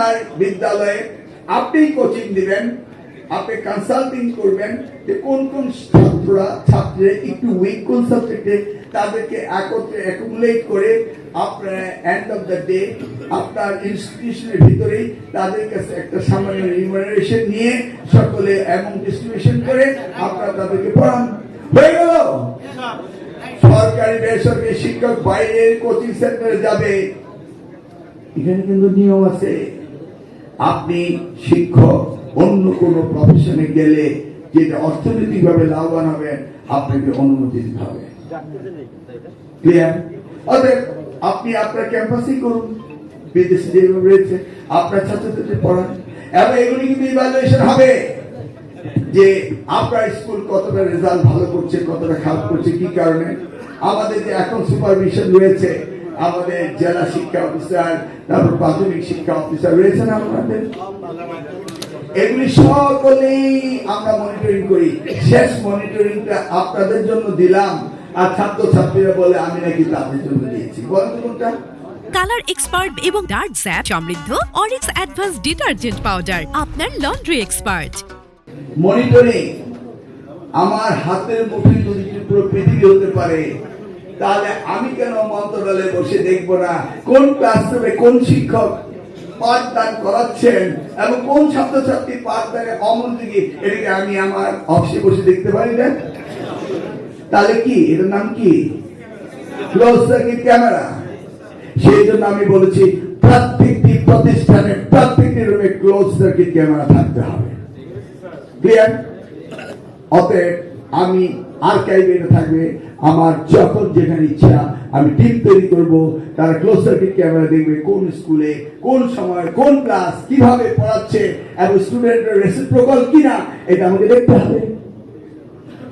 আপনার বিদ্যালয়ে আপনি কোচিং দিবেন, আপনি কনসাল্টিং করবেন যে কোন কোন ছাত্ররা একটু উইক কোন সাবজেক্টে, তাদেরকে একত্রে অ্যাকুমুলেট করে আপনার এন্ড অফ দ্য ডে আপনার ইনস্টিটিউশনের ভিতরেই তাদের কাছে একটা সামান্য রিমুনারেশন নিয়ে সকলে অ্যামাউন্ট ডিস্ট্রিবিউশন করে আপনারা তাদেরকে পড়ান। হয়ে গেল। সরকারি বেসরকারি শিক্ষক বাইরের কোচিং সেন্টারে যাবে, এখানে কিন্তু নিয়ম আছে। আপনি শিক্ষক অন্য কোনো প্রফেশনে গেলে যেটা অর্থনৈতিকভাবে লাভবান হবেন, আপনাকে অনুমতি দিতে হবে। ক্লিয়ার? অতএব আপনি আপনার ক্যাম্পাসেই করুন, বিদেশে যেভাবে রয়েছে আপনার ছাত্রছাত্রী পড়ান, এবং এগুলি কিন্তু ইভ্যালুয়েশন হবে যে আপনার স্কুল কতটা রেজাল্ট ভালো করছে, কতটা খারাপ করছে, কি কারণে। আমাদের যে এখন সুপারভিশন রয়েছে, আমাদের জেলা শিক্ষা অফিসার, তারপর প্রাথমিক শিক্ষা অফিসার রয়েছেন আমাদের, এগুলি সকলেই আমরা মনিটরিং করি। শেষ মনিটরিংটা আপনাদের জন্য দিলাম, আর ছাত্রছাত্রীরা বলে আমি নাকি তাদের জন্য দিয়েছি। বলেন তো কোনটা? কালার এক্সপার্ট এবং ডার্ক স্যাপ সমৃদ্ধ অরিক্স অ্যাডভান্স ডিটারজেন্ট পাউডার, আপনার লন্ড্রি এক্সপার্ট। মনিটরিং আমার হাতের মুঠোয় যদি পুরো পৃথিবী হতে পারে, তাহলে আমি কেন মন্ত্রণালয়ে বসে দেখব না কোন ক্লাসরুমে কোন শিক্ষক পাঠদান করাচ্ছেন এবং কোন ছাত্রছাত্রী পাঠদানে অমনোযোগী, এটাকে আমি আমার অফিসে বসে দেখতে পারি না? তাহলে কি এটার নাম কি? Close circuit camera. সেই জন্য আমি বলেছি প্রত্যেকটি প্রতিষ্ঠানে প্রত্যেকটি রুমে ক্লোজ সার্কিট ক্যামেরা থাকতে হবে। ক্লিয়ার? অতএব আমি আর্কাইভে থাকবে, আমার যখন যেখানে ইচ্ছা আমি টিম তৈরি করব, তারা ক্লোজ সার্কিট ক্যামেরা দেখবে কোন স্কুলে কোন সময় কোন ক্লাস কিভাবে পড়াচ্ছে এবং স্টুডেন্টের রেসিপ্রোকাল কিনা, এটা আমাকে দেখতে হবে।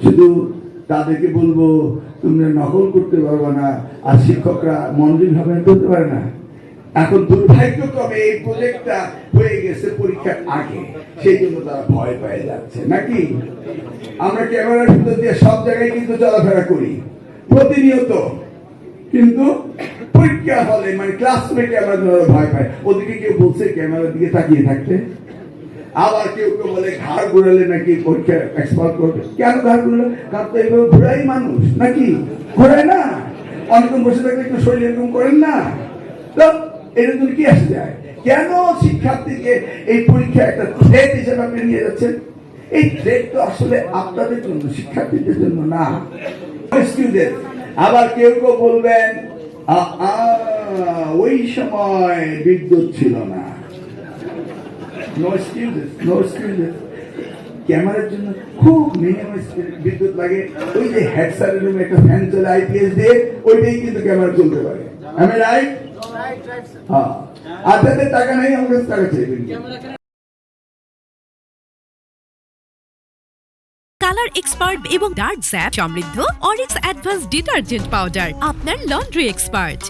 শুধু তাদেরকে বলবো তোমরা নকল করতে পারবে না, আর শিক্ষকরা মনোযোগ ভাবে করতে পারে না। এখন দুর্ভাগ্যক্রমে এই প্রজেক্টটা হয়ে গেছে পরীক্ষার আগে, সেই জন্য তারা ভয় পেয়ে যাচ্ছে নাকি। আমরা ক্যামেরার ভিতর দিয়ে সব জায়গায় কিন্তু চলাফেরা করি প্রতিনিয়ত, কিন্তু পরীক্ষা হলে মানে ক্লাসরুমে ক্যামেরা ধরে ভয় পায়। ওদিকে কেউ বলছে ক্যামেরার দিকে তাকিয়ে থাকতে, আবার কেউ কেউ বলে ঘাড় ঘুরালে নাকি পরীক্ষা এক্সপার্ট করবে। কেন ঘাড় ঘুরালে? কার তো এইভাবে ঘুরাই মানুষ নাকি, ঘুরায় না? অনেকক্ষণ বসে থাকলে একটু শরীর এরকম করেন না? তো এর জন্য কি আসে যায়? কেন শিক্ষার্থীকে এই পরীক্ষা একটা থ্রেট হিসেবে আপনি নিয়ে যাচ্ছেন? এই থ্রেট তো আসলে আপনাদের জন্য, শিক্ষার্থীদের জন্য না। আবার কেউ কেউ বলবেন ওই সময় বিদ্যুৎ ছিল না। No excuses, no excuses. ক্যামেরার জন্য খুব মিনিমাম বিদ্যুৎ লাগে। ওই যে হেড স্যারের রুমে একটা ফ্যান চলে আইপিএস দিয়ে, ওইটাই কিন্তু ক্যামেরা চলতে পারে। আমি রাইট? হ্যাঁ। আর যাদের টাকা নেই আমাকে টাকা চাইবেন। কালার এক্সপার্ট এবং ডার্ক স্যাপ সমৃদ্ধ অরিক্স অ্যাডভান্স ডিটারজেন্ট পাউডার, আপনার লন্ড্রি এক্সপার্ট।